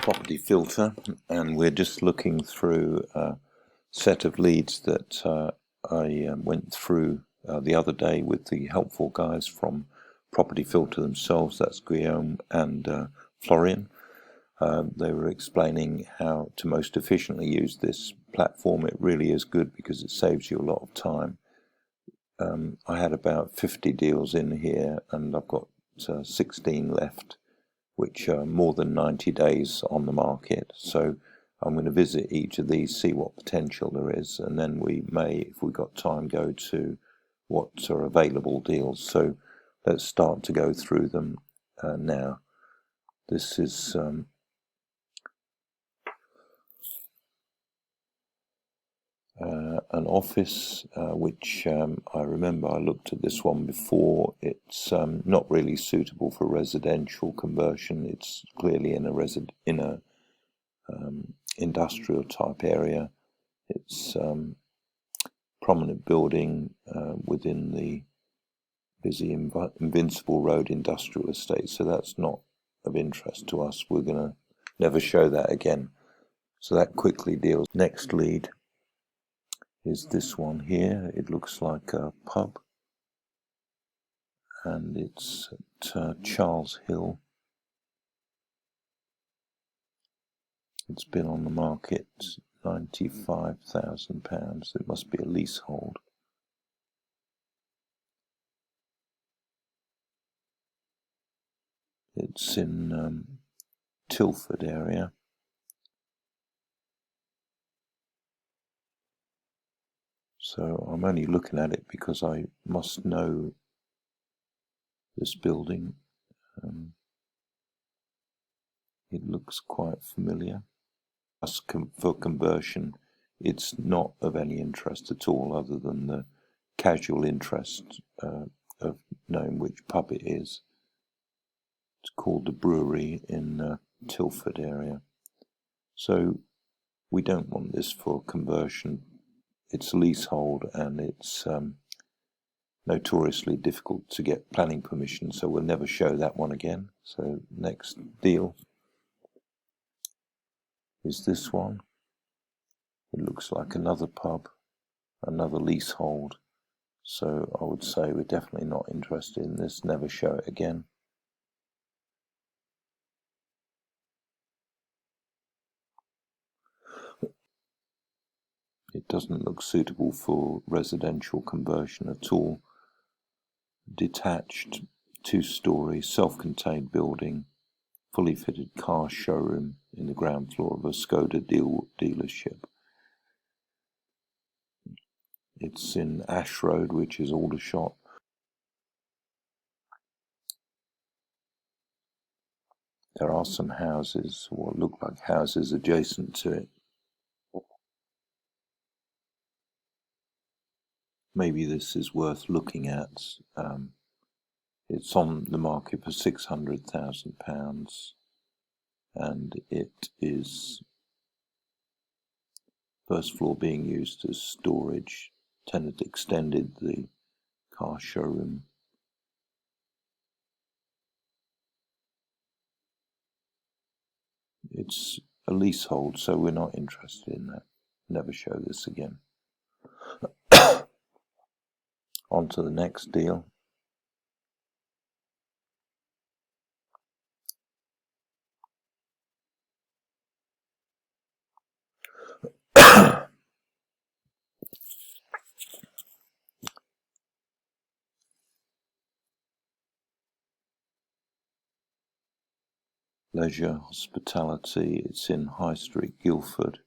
property filter, and we're just looking through a set of leads that I went through the other day with the helpful guys from Property Filter themselves. That's Guillaume and Florian. They were explaining how to most efficiently use this platform. It really is good because it saves you a lot of time. I had about 50 deals in here, and I've got 16 left, which are more than 90 days on the market. So I'm going to visit each of these, see what potential there is, and then we may, if we've got time, go to what are available deals. So let's start to go through them now. This is an office, which I remember I looked at this one before. It's not really suitable for residential conversion. It's clearly in a industrial type area. It's prominent building within the busy Invincible Road industrial estate, so that's not of interest to us. We're going to never show that again. So that quickly deals. Next lead is this one here. It looks like a pub, and it's at Charles Hill. It's been on the market £95,000. It must be a leasehold. It's in Tilford area. So I'm only looking at it because I must know this building. It looks quite familiar. As for conversion, it's not of any interest at all, other than the casual interest of knowing which pub it is. It's called the Brewery in Tilford area. So we don't want this for conversion. It's leasehold, and it's notoriously difficult to get planning permission, so we'll never show that one again. So next deal is this one. It looks like another pub, another leasehold. So I would say we're definitely not interested in this. Never show it again. It doesn't look suitable for residential conversion at all. Detached, 2-storey, self-contained building, fully fitted car showroom in the ground floor of a Skoda dealership. It's in Ash Road, which is Aldershot. There are some houses, what look like houses, adjacent to it. Maybe this is worth looking at. It's on the market for £600,000, and it is first floor being used as storage. Tenant extended the car showroom. It's a leasehold, so we're not interested in that. Never show this again. On to the next deal. Leisure hospitality. It's in High Street, Guildford.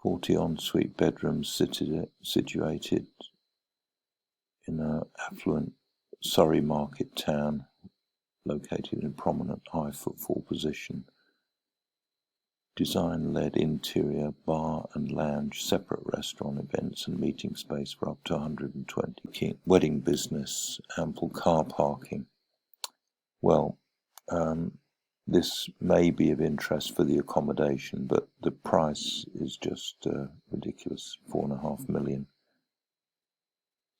"40 ensuite bedrooms situated in an affluent Surrey market town, located in a prominent high footfall position. Design-led interior, bar and lounge, separate restaurant, events and meeting space for up to 120. Wedding business, ample car parking." Well, this may be of interest for the accommodation, but the price is just ridiculous, £4.5 million.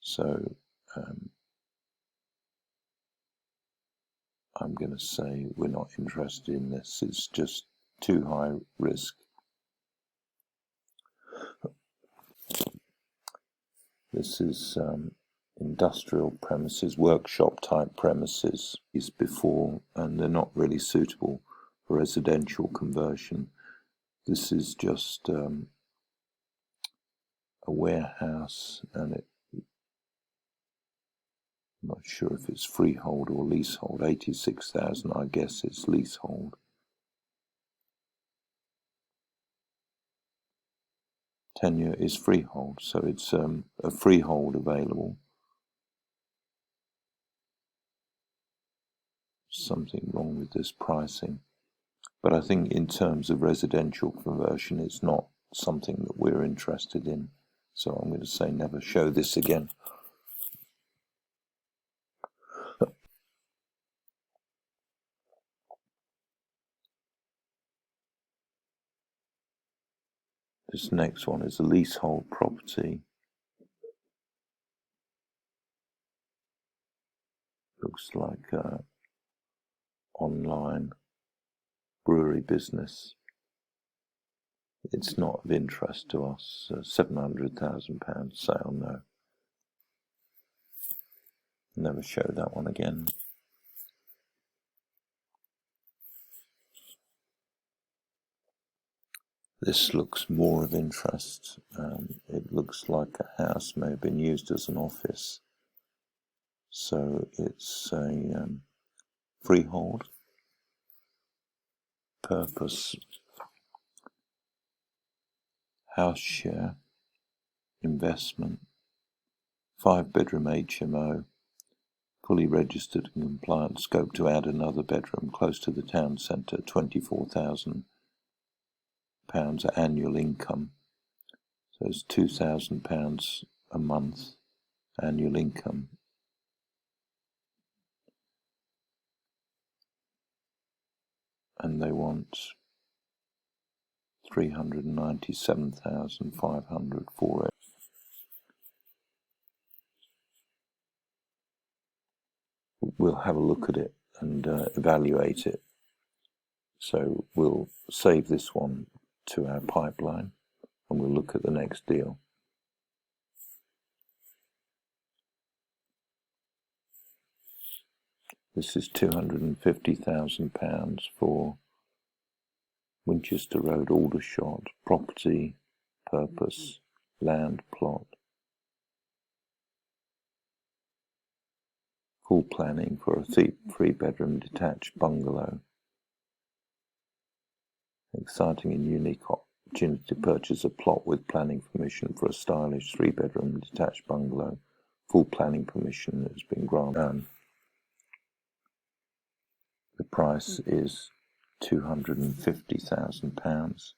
So I'm going to say we're not interested in this. It's just too high risk. This is industrial premises, workshop type premises before, and they're not really suitable for residential conversion. This is just a warehouse, and I'm not sure if it's freehold or leasehold. 86,000, I guess it's leasehold. Tenure is freehold, so it's a freehold available. Something wrong with this pricing, but I think in terms of residential conversion, it's not something that we're interested in. So I'm going to say never show this again. This next one is a leasehold property. Looks like an online brewery business. It's not of interest to us. £700,000 sale, no. Never show that one again. This looks more of interest. It looks like a house may have been used as an office. So it's a freehold, purpose, house share, investment, 5-bedroom HMO, fully registered and compliant, scope to add another bedroom close to the town centre, £24,000 annual income. So it's £2,000 a month annual income. And they want 397,500 for it. We'll have a look at it and evaluate it. So we'll save this one to our pipeline and we'll look at the next deal. This is £250,000 for Winchester Road, Aldershot, property, purpose, land plot. Full planning for a 3-bedroom detached bungalow. Exciting and unique opportunity to purchase a plot with planning permission for a stylish 3-bedroom detached bungalow. Full planning permission has been granted. The price is £250,000.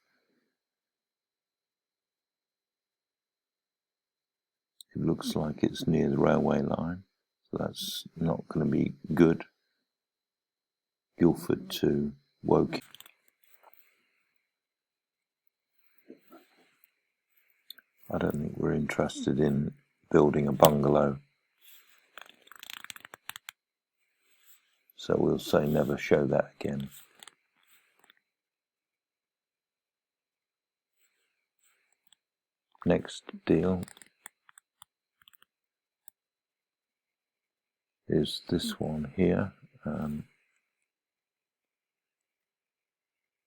It looks like it's near the railway line, so that's not going to be good. Guildford to Woking. I don't think we're interested in building a bungalow, so we'll say never show that again. Next deal is this one here,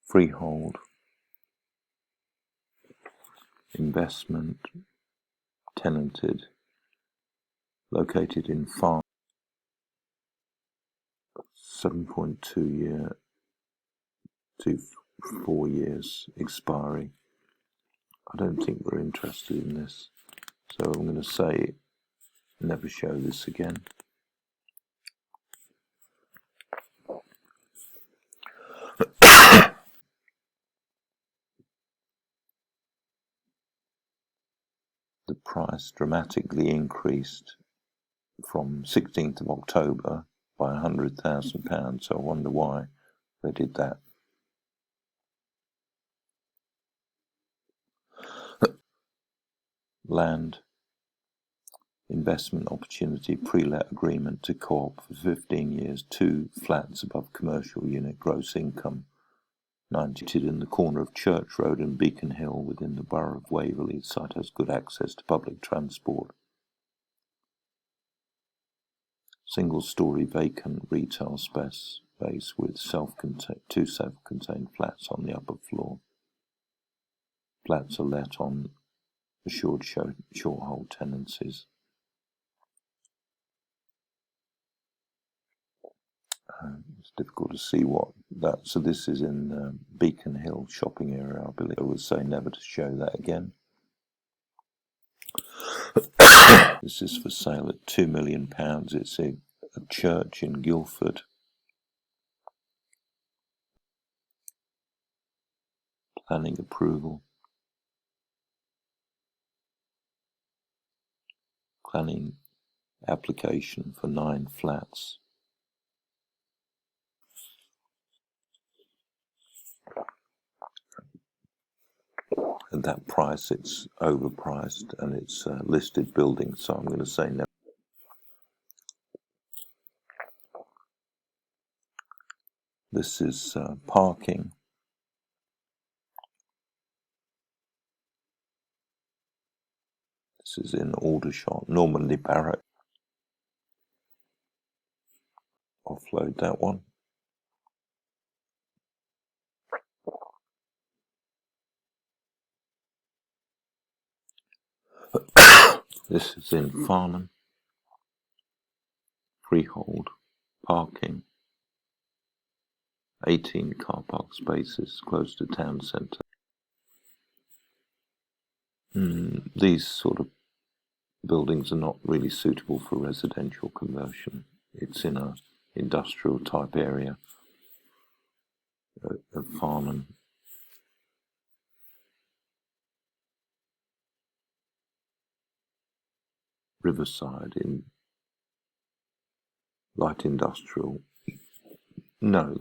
freehold, investment, tenanted, located in farm, 7.2 year to 4 years expiry. I don't think we're interested in this, so I'm going to say never show this again. The price dramatically increased from 16th of October by £100,000, so I wonder why they did that. Land, investment opportunity, pre-let agreement to Co-op for 15 years, 2 flats above commercial unit, gross income 90, in the corner of Church Road and Beacon Hill within the borough of Waverley. The site has good access to public transport. Single-storey vacant retail space with two self-contained flats on the upper floor. Flats are let on assured short-hold tenancies. It's difficult to see what that. So this is in Beacon Hill shopping area. I believe I would say never to show that again. This is for sale at £2 million. It's a church in Guildford. Planning approval. Planning application for 9 flats. At that price, it's overpriced and it's a listed building, so I'm going to say no. This is parking. This is in Aldershot, Normandy Barrett. Offload that one. This is in Farnham. Freehold, parking. 18 car park spaces close to town centre. These sort of buildings are not really suitable for residential conversion. It's in a industrial type area of Farnham. Riverside in light industrial. No.